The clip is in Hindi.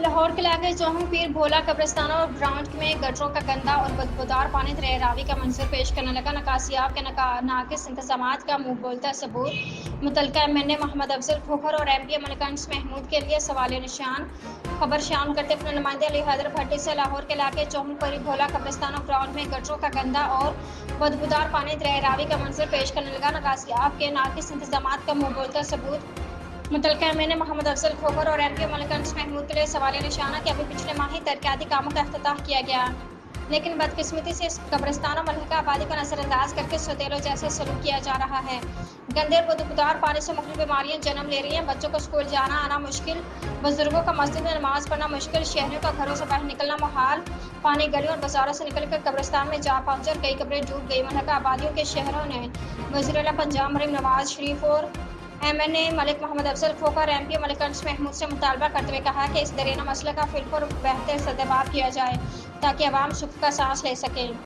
लाहौर के इलाके चौहम पीर भोला कब्रिस्तान और ग्राउंड में गटरों का गंदा और बदबूदार पानी रावी का मंजर पेश करने लगा। नकासियाब के नाकिस इंतजाम का मुंह बोलता सबूत। मुतलका MNA मोहम्मद अफजल खोखर और MP मलिकगंज महमूद के लिए सवाल निशान। खबर शामिल करते अपने नुमाइंदे अली हैदर भट्टी से लाहौर के इलाके चौहम पीर भोला कब्रिस्तान और ग्राउंड में गटरों का गंदा और बदबूदार पानी रावी का मंजर पेश करने लगा। नकासियाब के नाकिस इंतजाम का मुंह बोलता सबूत। मुतलका MNA मोहम्मद अफजल खोखर और MP मलिकगंज महमूद के लिए सवाल निशाना कि अभी पिछले माह ही तरक्याती कामों का अफ्ताह किया गया, लेकिन बदकिस्मती से इस कब्रिस्तान और मलहका आबादी को नजरअंदाज करके सौतेलों जैसे सलूक किया जा रहा है। गंदे और बदबूदार पानी से मुख्तलिफ बीमारियां जन्म ले रही हैं। बच्चों को स्कूल जाना आना मुश्किल, बुजुर्गों का मस्जिद में नमाज पढ़ना मुश्किल, शहरियों का घरों से बाहर निकलना मुहाल। पानी गलियों और बाजारों से निकलकर कब्रिस्तान में जा पहुंचा और कई कब्रें डूब गई। मलहका आबादियों के शहरों ने वज़ीर आला पंजाब मरीम नवाज शरीफ और MNA मलिक मोहम्मद अफजल खोखर MP मलिकगंज महमूद से मुतालबा करते हुए कहा कि इस दरीना मसले का फिलपुर बेहतर सद्भाव किया जाए ताकि अवाम सुख का सांस ले सके।